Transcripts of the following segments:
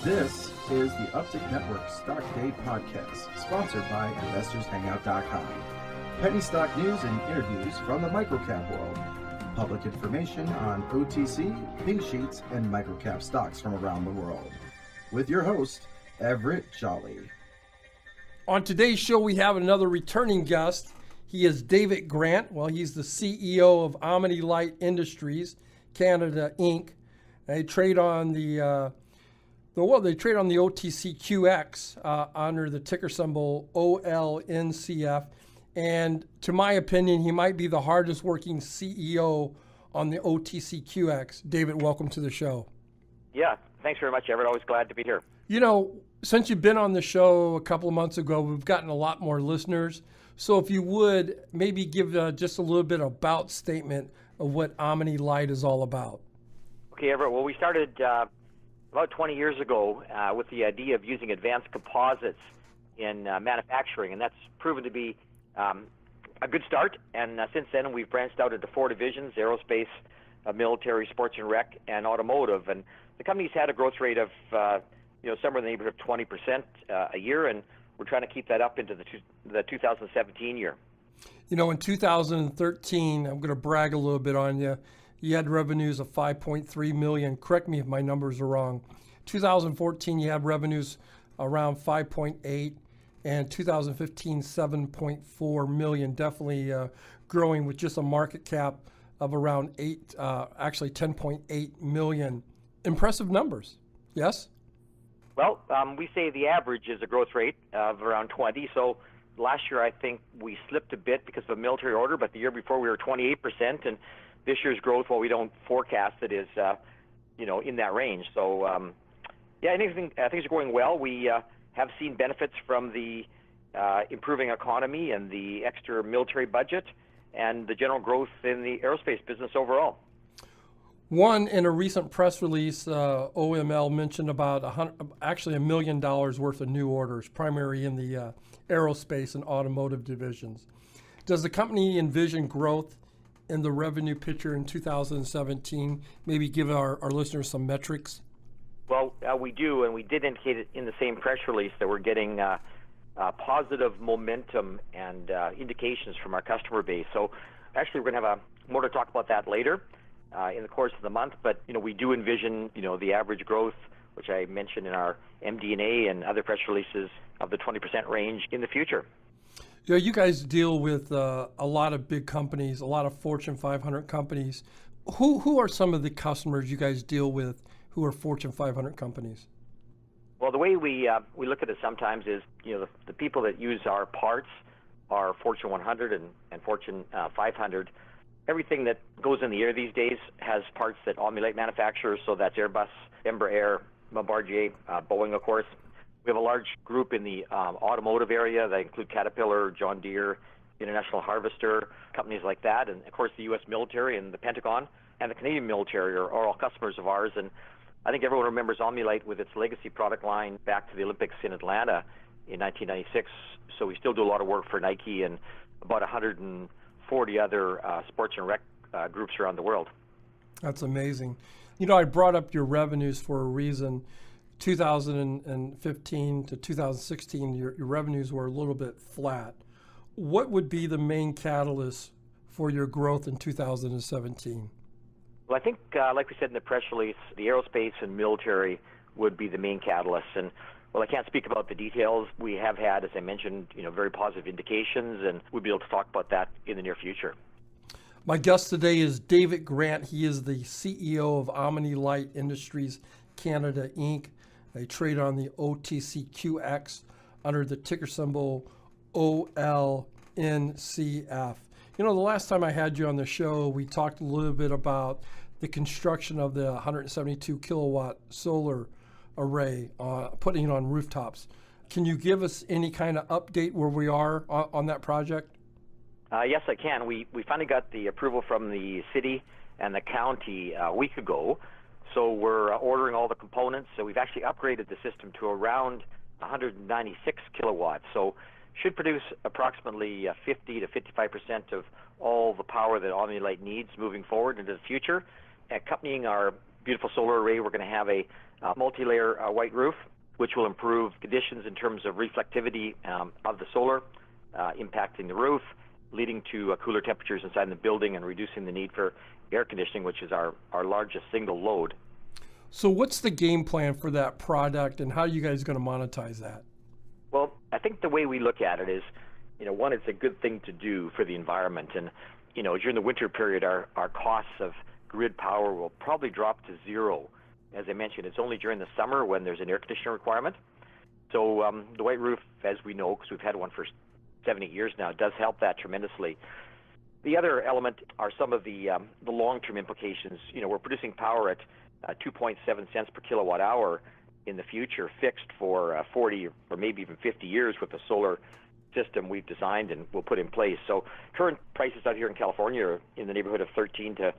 This is the Uptick Network Stock Day Podcast, sponsored by InvestorsHangout.com. Penny stock news and interviews from the microcap world. Public information on OTC, pink sheets, and microcap stocks from around the world. With your host, Everett Jolly. On today's show, we have another returning guest. He is David Grant. Well, he's the CEO of Omni-Lite Industries Canada, Inc. They trade on the OTCQX under the ticker symbol OLNCF. And to my opinion, he might be the hardest working CEO on the OTCQX. David, welcome to the show. Yeah, thanks very much, Everett. Always glad to be here. You know, since you've been on the show a couple of months ago, we've gotten a lot more listeners. So if you would, maybe give just a little bit about statement of what Omni-Lite is all about. Okay, Everett. Well, we started about 20 years ago with the idea of using advanced composites in manufacturing, and that's proven to be a good start. And since then, we've branched out into 4 divisions: aerospace, military, sports and rec, and automotive. And the company's had a growth rate of somewhere in the neighborhood of 20% a year, and we're trying to keep that up into the 2017 year. You know, in 2013, I'm going to brag a little bit on you. You had revenues of $5.3 million. Correct me if my numbers are wrong. 2014, you had revenues around 5.8, and 2015, 7.4 million. Definitely growing with just a market cap of around 10.8 million. Impressive numbers. Yes? Well, we say the average is a growth rate of around 20. So last year, I think we slipped a bit because of a military order, but the year before we were 28%, and this year's growth, while we don't forecast it, is in that range. So things are going well. We have seen benefits from the improving economy and the extra military budget and the general growth in the aerospace business overall. One, in a recent press release, OML mentioned about $1 million worth of new orders, primarily in the aerospace and automotive divisions. Does the company envision growth in the revenue picture in 2017? Maybe give our listeners some metrics. Well, we do, and we did indicate it in the same press release that we're getting positive momentum and indications from our customer base. So actually, we're going to have more to talk about that later in the course of the month. But, we do envision, the average growth, which I mentioned in our MD&A and other press releases, of the 20% range in the future. Yeah, you guys deal with a lot of big companies, a lot of Fortune 500 companies. Who are some of the customers you guys deal with who are Fortune 500 companies? Well, the way we look at it sometimes is, the people that use our parts are Fortune 100 and Fortune 500. Everything that goes in the air these days has parts that OmniLite manufactures, so that's Airbus, Embraer, Bombardier, Boeing, of course. We have a large group in the automotive area that include Caterpillar, John Deere, International Harvester, companies like that, and of course the U.S. military and the Pentagon and the Canadian military are all customers of ours. And I think everyone remembers OmniLite with its legacy product line back to the Olympics in Atlanta in 1996. So we still do a lot of work for Nike and about 140 other sports and rec groups around the world. That's amazing. I brought up your revenues for a reason. 2015 to 2016, your revenues were a little bit flat. What would be the main catalyst for your growth in 2017? Well, I think, like we said in the press release, the aerospace and military would be the main catalyst. And well, I can't speak about the details. We have had, as I mentioned, very positive indications, and we'll be able to talk about that in the near future. My guest today is David Grant. He is the CEO of Omni-Lite Industries Canada, Inc. They trade on the OTCQX under the ticker symbol OLNCF. The last time I had you on the show, we talked a little bit about the construction of the 172 kilowatt solar array, putting it on rooftops. Can you give us any kind of update where we are on that project? Yes, I can. We finally got the approval from the city and the county a week ago. So we're ordering all the components. So we've actually upgraded the system to around 196 kilowatts. So should produce approximately 50 to 55% of all the power that OmniLite needs moving forward into the future. Accompanying our beautiful solar array, we're going to have a multi-layer white roof, which will improve conditions in terms of reflectivity of the solar, impacting the roof, leading to cooler temperatures inside the building and reducing the need for air conditioning, which is our largest single load. So what's the game plan for that product, and how are you guys going to monetize that? Well, I think the way we look at it is, one, it's a good thing to do for the environment. And, during the winter period, our costs of grid power will probably drop to zero. As I mentioned, it's only during the summer when there's an air conditioner requirement. So the white roof, as we know, because we've had one for 7-8 years now, does help that tremendously. The other element are some of the long-term implications. We're producing power at 2.7 cents per kilowatt hour in the future, fixed for 40 or maybe even 50 years with the solar system we've designed and will put in place. So current prices out here in California are in the neighborhood of 13 to,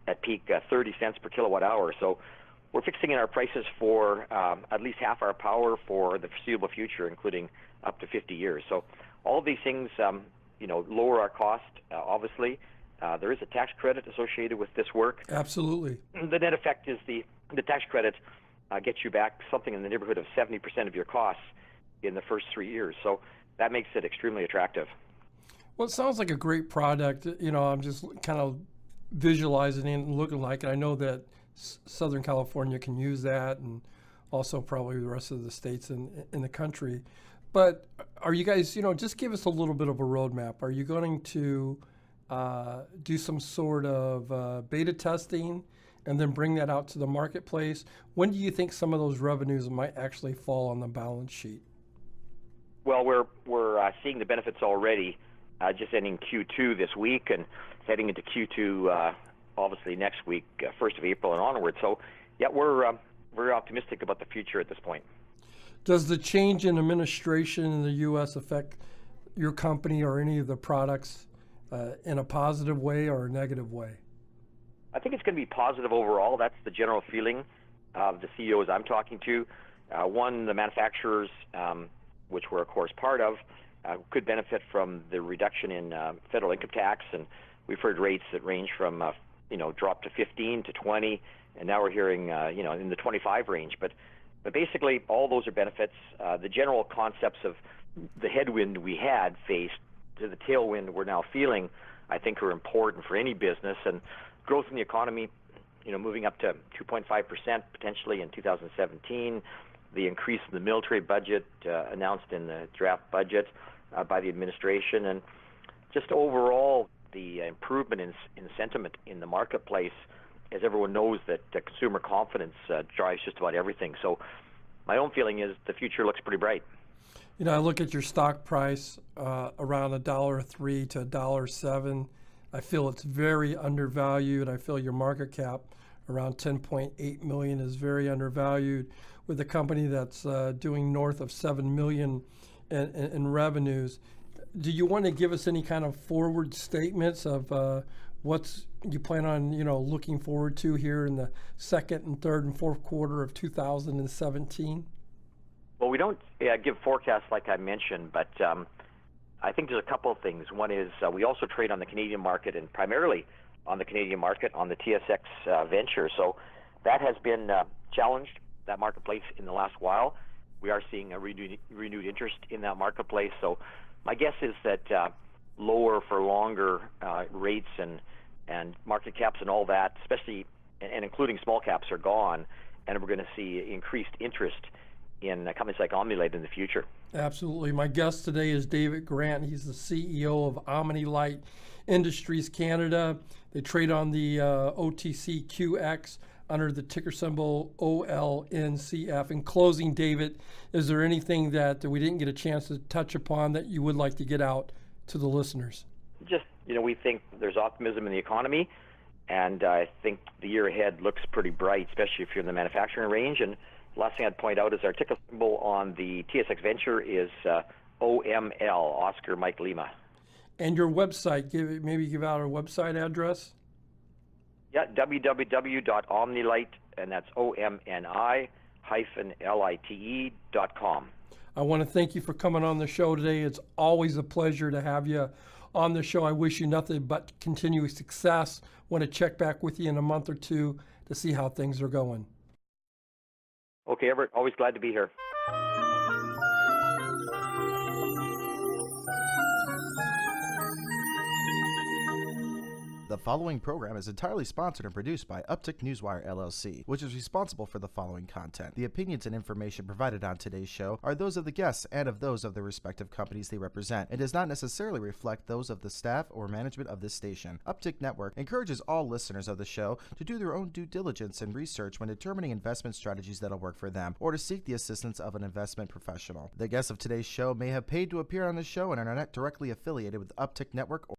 at peak 30 cents per kilowatt hour. So we're fixing in our prices for at least half our power for the foreseeable future, including up to 50 years. So all of these things, lower our cost, obviously. There is a tax credit associated with this work. Absolutely. The net effect is the tax credit gets you back something in the neighborhood of 70% of your costs in the first 3 years. So that makes it extremely attractive. Well, it sounds like a great product. I'm just kind of visualizing it and looking like it. I know that Southern California can use that, and also probably the rest of the states in the country. But are you guys, just give us a little bit of a roadmap. Are you going to do some sort of beta testing and then bring that out to the marketplace? When do you think some of those revenues might actually fall on the balance sheet? Well, we're seeing the benefits already, just ending Q2 this week and heading into Q2 obviously next week, 1st of April and onward. So, yeah, we're very optimistic about the future at this point. Does the change in administration in the U.S. affect your company or any of the products in a positive way or a negative way? I think it's going to be positive overall. That's the general feeling of the CEOs I'm talking to. One, the manufacturers, which we're of course part of, could benefit from the reduction in federal income tax, and we've heard rates that range from drop to 15 to 20, and now we're hearing in the 25 range. But basically, all those are benefits. The general concepts of the headwind we had faced to the tailwind we're now feeling, I think, are important for any business. And growth in the economy, moving up to 2.5% potentially in 2017. The increase in the military budget announced in the draft budget by the administration, and just overall the improvement in sentiment in the marketplace, as everyone knows that consumer confidence drives just about everything. So my own feeling is the future looks pretty bright. I look at your stock price around $1.03 to $1.07. I feel it's very undervalued. I feel your market cap around 10.8 million is very undervalued, with a company that's doing north of 7 million in revenues. Do you want to give us any kind of forward statements of what's you plan on looking forward to here in the second and third and fourth quarter of 2017? Well, we don't give forecasts like I mentioned, but I think there's a couple of things. One is we also trade on the Canadian market, and primarily on the Canadian market on the TSX Venture. So that has been challenged, that marketplace, in the last while. We are seeing a renewed interest in that marketplace. So my guess is that lower for longer rates and market caps and all that, especially and including small caps, are gone, and we're going to see increased interest in companies like OmniLite in the future. Absolutely. My guest today is David Grant. He's the CEO of Omni-Lite Industries Canada. They trade on the OTCQX under the ticker symbol OLNCF. In closing, David, is there anything that we didn't get a chance to touch upon that you would like to get out to the listeners? Just, we think there's optimism in the economy, and I think the year ahead looks pretty bright, especially if you're in the manufacturing range. And last thing I'd point out is our ticker symbol on the TSX Venture is OML, Oscar Mike Lima. And your website, maybe give out a website address? Yeah, www.omnilite, and that's OMNI-LITE.com. I want to thank you for coming on the show today. It's always a pleasure to have you on the show. I wish you nothing but continued success. Want to check back with you in a month or two to see how things are going. Okay, Everett, always glad to be here. The following program is entirely sponsored and produced by Uptick Newswire LLC, which is responsible for the following content. The opinions and information provided on today's show are those of the guests and of those of the respective companies they represent, and does not necessarily reflect those of the staff or management of this station. Uptick Network encourages all listeners of the show to do their own due diligence and research when determining investment strategies that'll work for them, or to seek the assistance of an investment professional. The guests of today's show may have paid to appear on the show and are not directly affiliated with Uptick Network